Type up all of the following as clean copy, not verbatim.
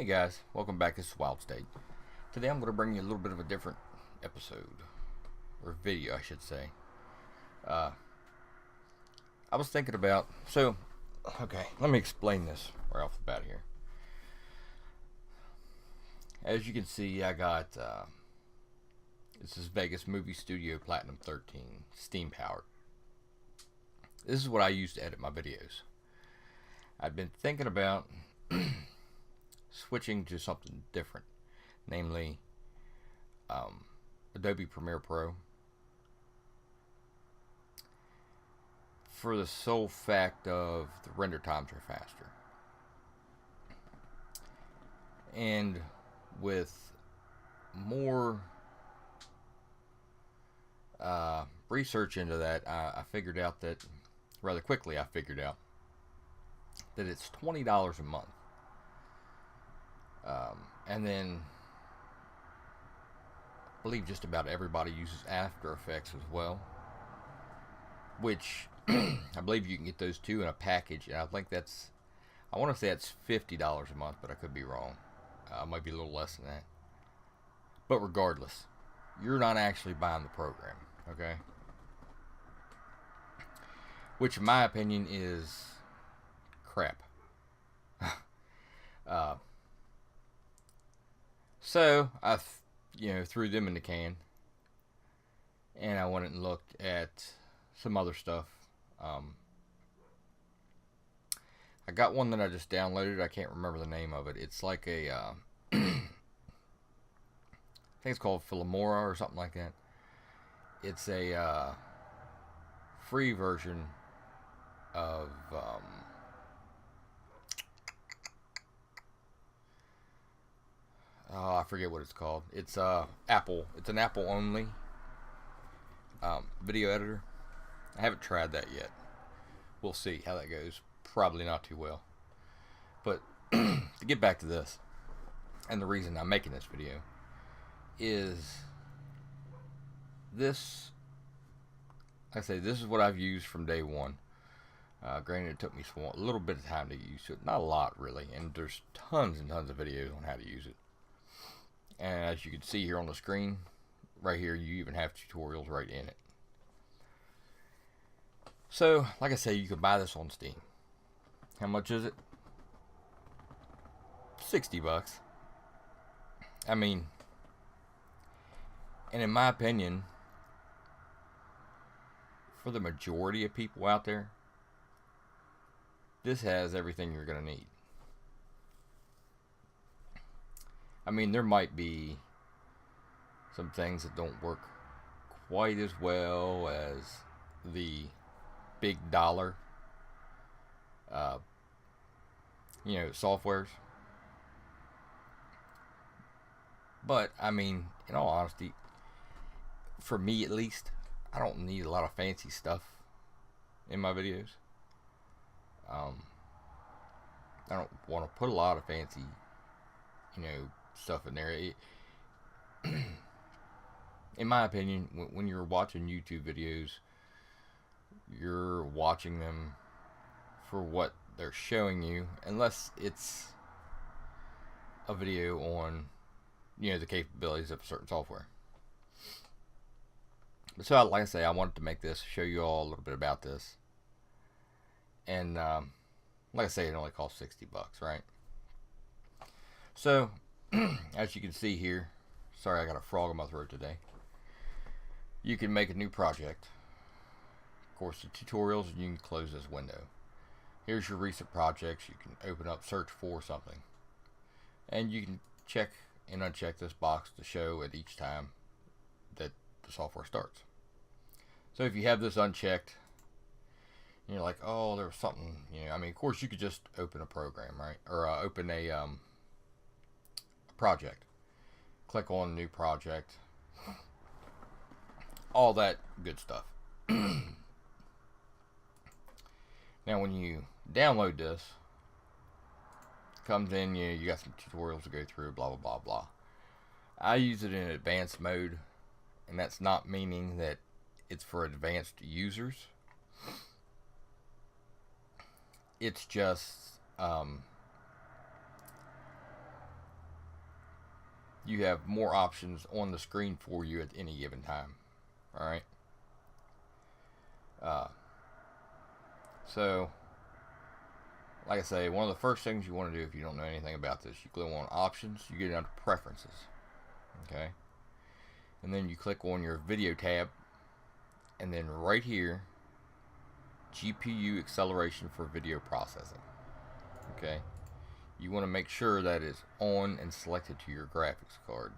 guys, welcome back. This is Wild State. Today I'm going to bring you a little bit of a different episode, or video I should say. I was thinking about, okay, let me explain this right off the bat here. As you can see, I got, this is Vegas Movie Studio Platinum 13, steam powered. This is what I use to edit my videos. I've been thinking about switching to something different, namely Adobe Premiere Pro, for the sole fact of the render times are faster. And with more research into that, I figured out that, rather quickly I figured out that it's $20 a month. And then I believe just about everybody uses After Effects as well, which I believe you can get those two in a package, and I think that's, I want to say that's $50 a month, but I could be wrong. Might be a little less than that. But regardless, you're not actually buying the program, okay? Which in my opinion is crap. So I threw them in the can, and I went and looked at some other stuff. I got one that I just downloaded. I can't remember the name of it. It's like a I think it's called Filmora or something like that. It's a free version of I forget what it's called. It's Apple. It's an Apple only video editor. I haven't tried that yet. We'll see how that goes. Probably not too well. But to get back to this, and the reason I'm making this video is this. Like I say, this is what I've used from day one. Granted, it took me a little bit of time to use it. Not a lot, really. And there's tons and tons of videos on how to use it. And as you can see here on the screen, right here, you even have tutorials right in it. So, like I say, you can buy this on Steam. How much is it? $60. I mean, and in my opinion, for the majority of people out there, this has everything you're going to need. I mean, there might be some things that don't work quite as well as the big dollar, softwares. But, I mean, in all honesty, for me at least, I don't need a lot of fancy stuff in my videos. I don't want to put a lot of fancy, stuff in there. In my opinion, when you're watching YouTube videos, you're watching them for what they're showing you, unless it's a video on, the capabilities of a certain software. So, like I say, I wanted to make this, show you all a little bit about this. And, like I say, it only costs $60, right? So, as you can see here, sorry, I got a frog in my throat today. You can make a new project. Of course, the tutorials, and you can close this window. Here's your recent projects. You can open up, search for something. And you can check and uncheck this box to show at each time that the software starts. So if you have this unchecked, and you're like, oh, there was something, of course you could just open a program, right? Or open a project. Click on new project. All that good stuff. Now when you download this, it comes in, you got some tutorials to go through, blah, blah, blah, blah. I use it in advanced mode, and that's not meaning that it's for advanced users. It's just you have more options on the screen for you at any given time. Alright. So, like I say, one of the first things you want to do if you don't know anything about this, you click on options, you get down to preferences. Okay. And then you click on your video tab, and then right here, GPU acceleration for video processing. Okay. You want to make sure that it's on and selected to your graphics card.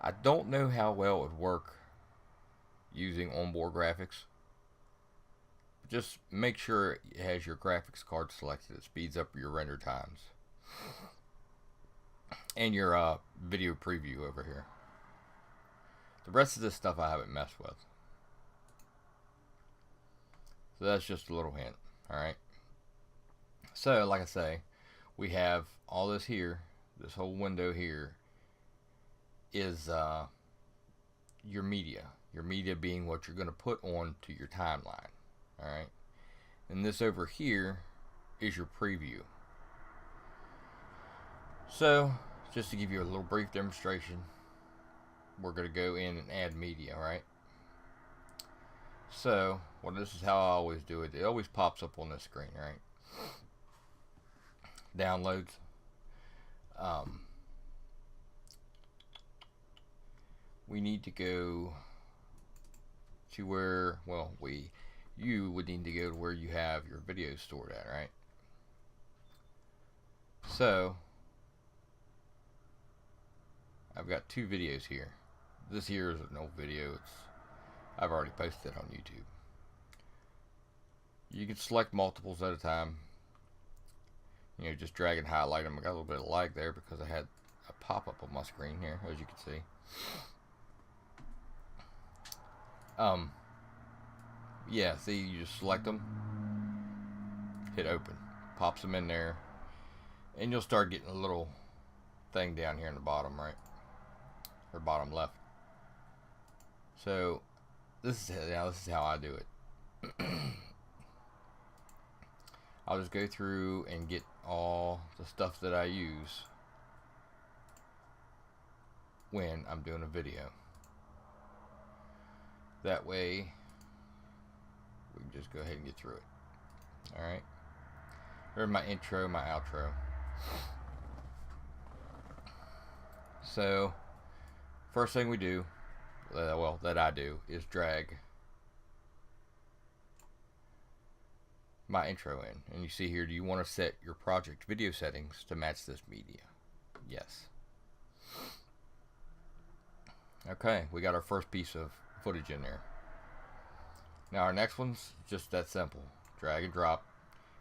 I don't know how well it would work using onboard graphics. Just make sure it has your graphics card selected. It speeds up your render times. And your video preview over here. The rest of this stuff I haven't messed with. So that's just a little hint. Alright. So, like I say, we have all this here. This whole window here is your media. Your media being what you're going to put on to your timeline. Alright. And this over here is your preview. So, just to give you a little brief demonstration, we're going to go in and add media, right? So, well, this is how I always do it. It always pops up on the screen, right? Downloads. We need to go to where, well, you would need to go to where you have your videos stored at, right? So, I've got two videos here. This here is an old video. I've already posted it on YouTube. You can select multiples at a time. You know, just drag and highlight them. I got a little bit of lag there because I had a pop-up on my screen here, as you can see. Yeah, see, you just select them, hit open, pops them in there, and you'll start getting a little thing down here in the bottom right, or bottom left. So this is how I do it. I'll just go through and get all the stuff that I use when I'm doing a video. That way we can just go ahead and get through it. Alright. Here's my intro, my outro. So, first thing we do, that I do, is drag my intro in. And you see here, do you want to set your project video settings to match this media? Yes. Okay, we got our first piece of footage in there. Now our next one's just that simple. Drag and drop.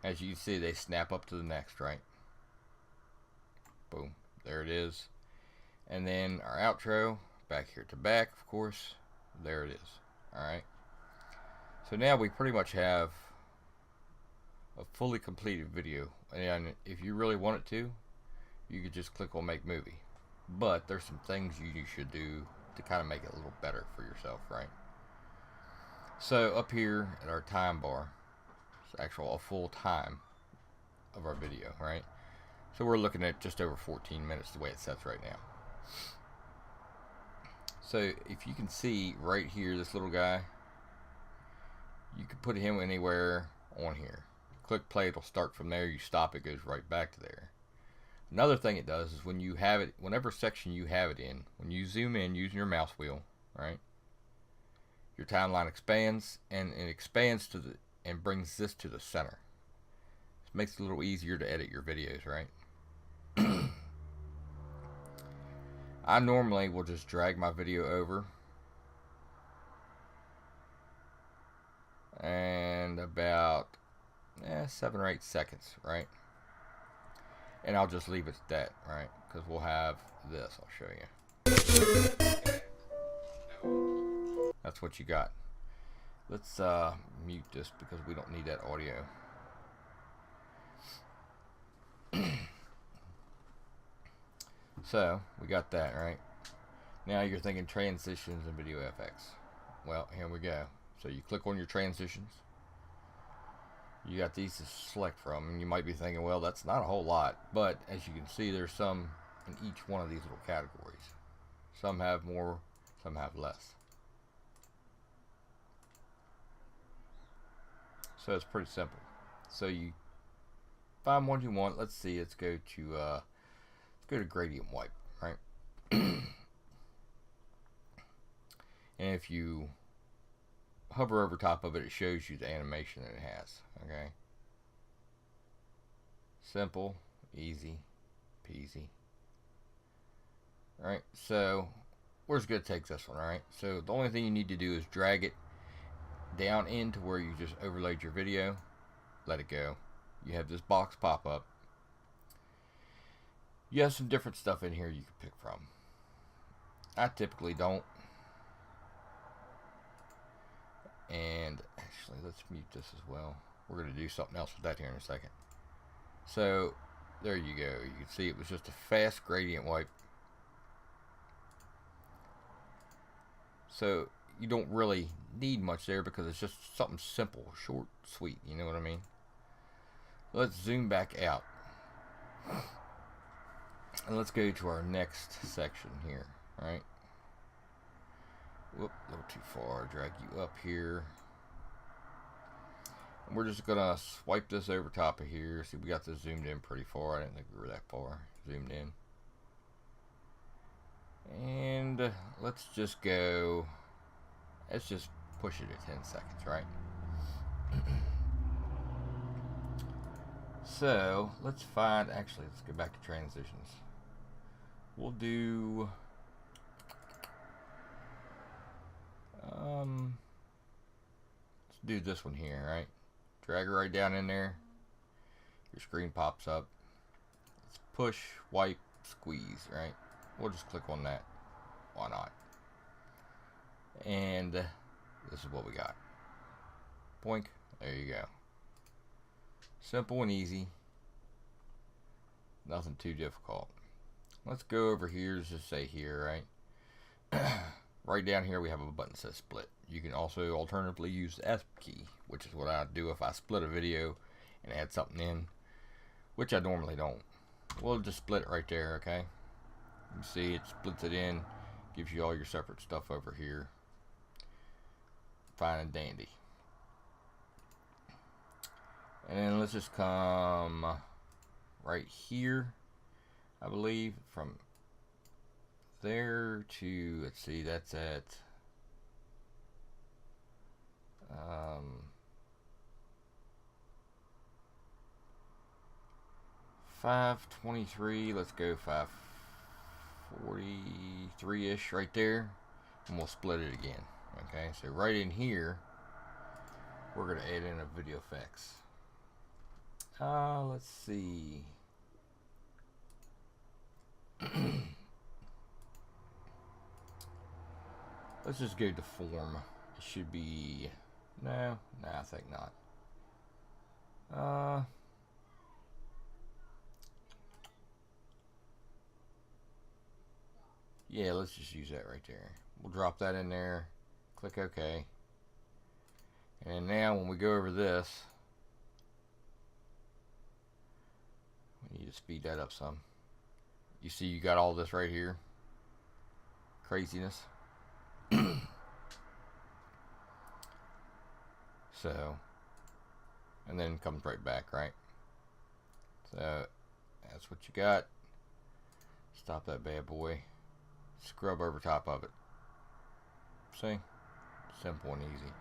As you can see, they snap up to the next, right? Boom. There it is. And then our outro, back here to back, of course. There it is. Alright. So now we pretty much have a fully completed video. And if you really want it to, you could just click on Make Movie. But there's some things you should do to kind of make it a little better for yourself, right? So up here at our time bar, it's a full time of our video, right? So we're looking at just over 14 minutes the way it sets right now. So if you can see right here, this little guy, you can put him anywhere on here. Click play, it'll start from there. You stop, it goes right back to there. Another thing it does is when you have it, whenever section you have it in, when you zoom in using your mouse wheel, right, your timeline expands, and it expands to the and brings this to the center. It makes it a little easier to edit your videos, right? I normally will just drag my video over and about 7 or 8 seconds, right? And I'll just leave it at that, right? Because we'll have this. I'll show you. That's what you got. Let's mute this because we don't need that audio. So, we got that, right? Now you're thinking transitions and video FX. Well, here we go. So you click on your transitions. You got these to select from, and you might be thinking, well, that's not a whole lot, but as you can see, there's some in each one of these little categories. Some have more, some have less. So it's pretty simple. So you find one you want. Let's see. Let's go to gradient wipe, right? And if you hover over top of it, it shows you the animation that it has. Okay. Simple, easy, peasy. Alright, so we're just going to take this one, alright? So the only thing you need to do is drag it down into where you just overlaid your video, let it go. You have this box pop up. You have some different stuff in here you can pick from. I typically don't. And actually, let's mute this as well. We're going to do something else with that here in a second. So there you go. You can see it was just a fast gradient wipe. So you don't really need much there because it's just something simple, short, sweet. You know what I mean? Let's zoom back out. And let's go to our next section here. Right? Whoop, a little too far. Drag you up here. And we're just gonna swipe this over top of here. See, we got this zoomed in pretty far. I didn't think we were that far zoomed in. And let's just go. Let's just push it at 10 seconds, right? So let's find. Actually, let's go back to transitions. We'll do. Let's do this one here, right? Drag it right down in there. Your screen pops up. Let's push, wipe, squeeze, right? We'll just click on that. Why not? And this is what we got. Boink. There you go. Simple and easy. Nothing too difficult. Let's go over here. Let's just say here, right? Right down here we have a button that says split. You can also alternatively use the S key, which is what I do if I split a video and add something in, which I normally don't. We'll just split it right there, okay? You see it splits it in, gives you all your separate stuff over here. Fine and dandy. And then let's just come right here, I believe, from there to, let's see, that's at 523. Let's go 543-ish right there, and we'll split it again. Okay, so right in here we're going to add in a video effects. Let's see. Let's just go to form. It should be, no, I think not. Yeah, let's just use that right there. We'll drop that in there, click OK. And now when we go over this, we need to speed that up some. You see you got all this right here. Craziness. So, and then comes right back, right? So, that's what you got. Stop that bad boy. Scrub over top of it. See? Simple and easy.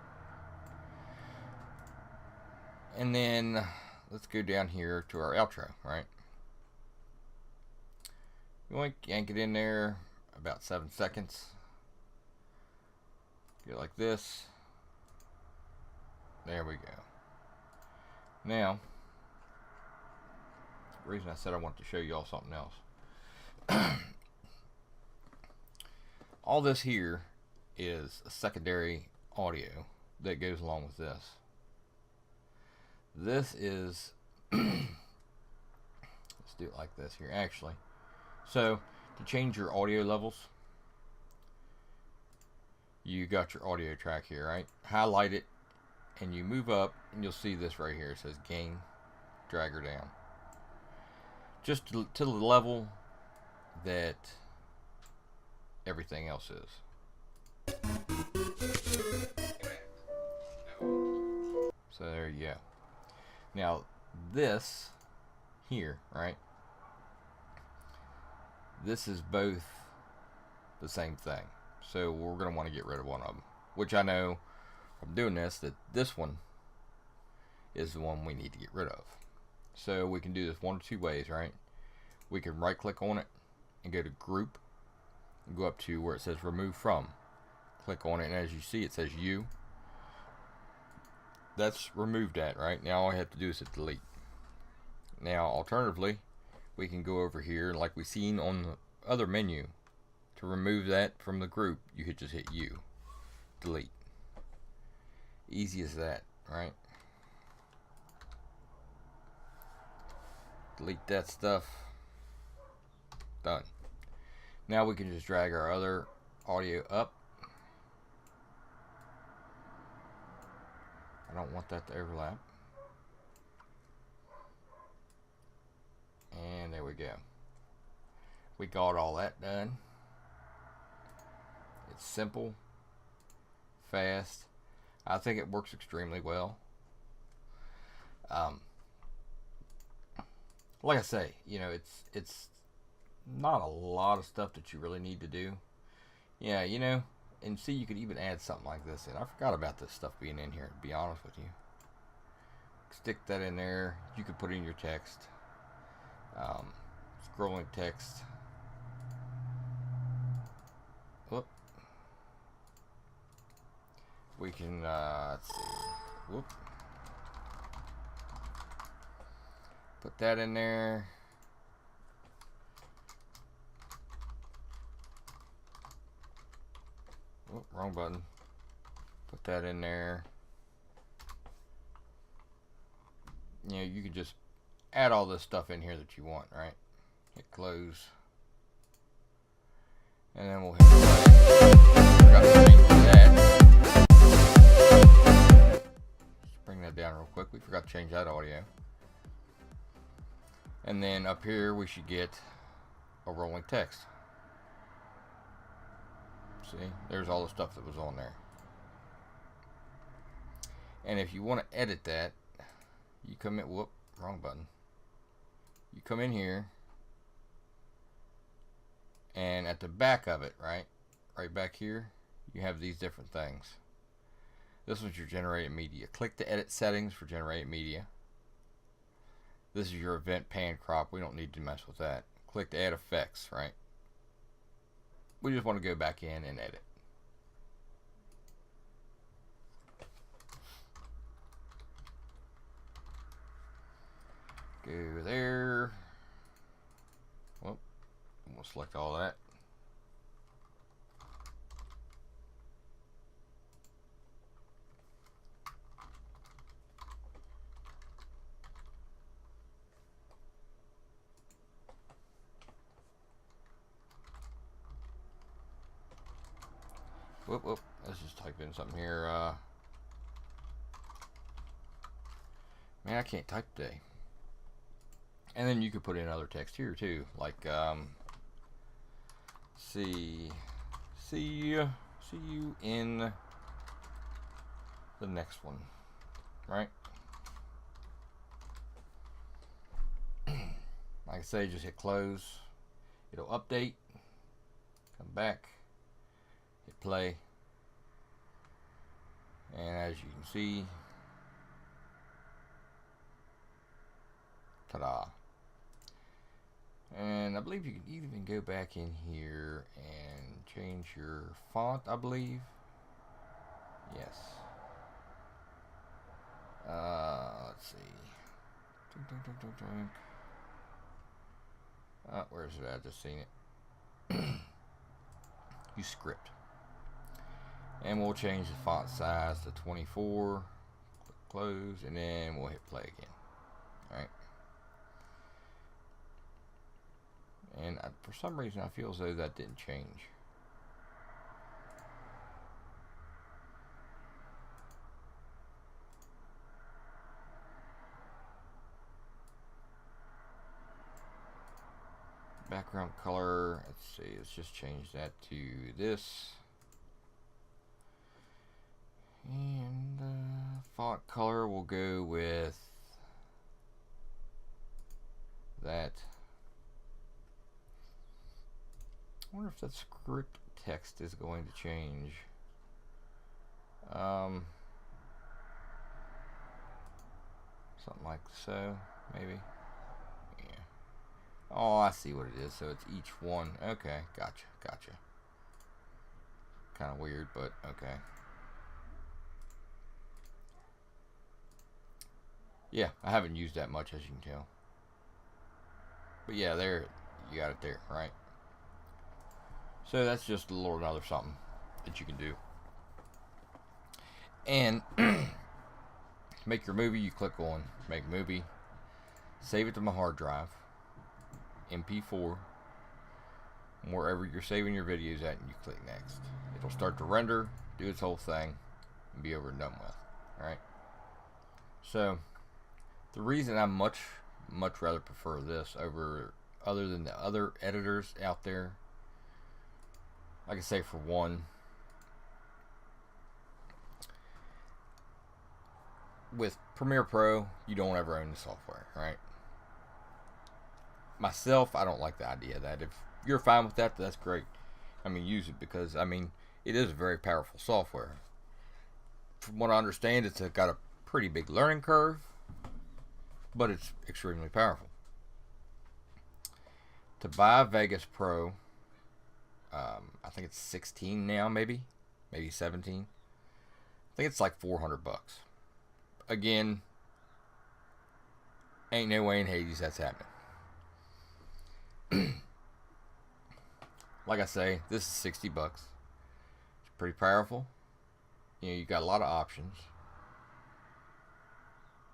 And then, let's go down here to our outro, right? Yoink, yank it in there, about 7 seconds. Go like this. There we go. Now, the reason I said I want to show you all something else. All this here is a secondary audio that goes along with this. This is, let's do it like this here, actually. So, to change your audio levels, you got your audio track here, right? Highlight it, and you move up, and you'll see this right here. It says gain, drag her down. Just to the level that everything else is. So there you go. Now this here, right? This is both the same thing. So we're going to want to get rid of one of them. Which I know from doing this that this one is the one we need to get rid of. So we can do this one of two ways, right? We can right click on it and go to group and go up to where it says remove from. Click on it, and as you see it says you. That's removed that, right? Now all I have to do is hit delete. Now alternatively, we can go over here like we seen on the other menu. To remove that from the group, you could just hit U. Delete. Easy as that, right? Delete that stuff. Done. Now we can just drag our other audio up. I don't want that to overlap. And there we go. We got all that done. It's simple, fast. I think it works extremely well. Like I say, you know, it's not a lot of stuff that you really need to do. Yeah, you know, and see, you could even add something like this in. I forgot about this stuff being in here, to be honest with you. Stick that in there. You could put in your text. Scrolling text. Whoop. We can, let's see. Whoop. Put that in there. Whoop, wrong button. Put that in there. You know, you can just add all this stuff in here that you want, right? Hit close. And then we'll hit play. Forgot to change that. Just bring that down real quick. We forgot to change that audio. And then up here we should get a rolling text. See, there's all the stuff that was on there. And if you want to edit that, you come in, whoop, wrong button. You come in here, and at the back of it, right back here, you have these different things. This one's your generated media. Click the edit settings for generated media. This is your event pan crop. We don't need to mess with that. Click to add effects, right? We just want to go back in and edit. Go there. Well, we'll select all that. Whoop, let's just type in something here. Man, I can't type today. And then you could put in other text here too, like see you in the next one, right? Like I say, just hit close. It'll update. Come back. Hit play. And as you can see, ta-da. And I believe you can even go back in here and change your font, I believe. Yes. Let's see. Where is it? I just seen it. Use script. And we'll change the font size to 24. Click close, and then we'll hit play again. Alright. And for some reason I feel as though that didn't change. background color, let's see, let's just change that to this. And font color will go with that. I wonder if that script text is going to change. Something like so, maybe. Yeah. Oh, I see what it is. So it's each one. Okay, gotcha. Kind of weird, but okay. Yeah, I haven't used that much, as you can tell. But yeah, there, you got it there, right? So that's just a little another something that you can do. And make your movie, you click on make movie, save it to my hard drive, MP4, wherever you're saving your videos at, and you click next. It'll start to render, do its whole thing, and be over and done with. Alright? So, the reason I much rather prefer this over other than the other editors out there, like I say, for one, with Premiere Pro, you don't ever own the software, right? Myself, I don't like the idea of that. If you're fine with that, that's great. I mean, use it, because, I mean, it is a very powerful software. From what I understand, it's got a pretty big learning curve, but it's extremely powerful. To buy Vegas Pro, I think it's 16 now, maybe 17. I think it's like $400. Again, ain't no way in Hades that's happening. Like I say, this is $60. It's pretty powerful. You know, you got a lot of options.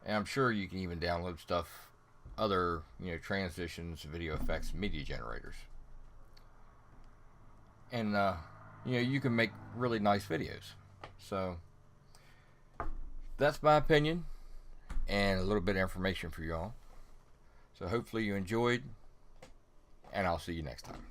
And I'm sure you can even download stuff, other, you know, transitions, video effects, media generators. And, you know, you can make really nice videos. So, that's my opinion and a little bit of information for y'all. So hopefully you enjoyed, and I'll see you next time.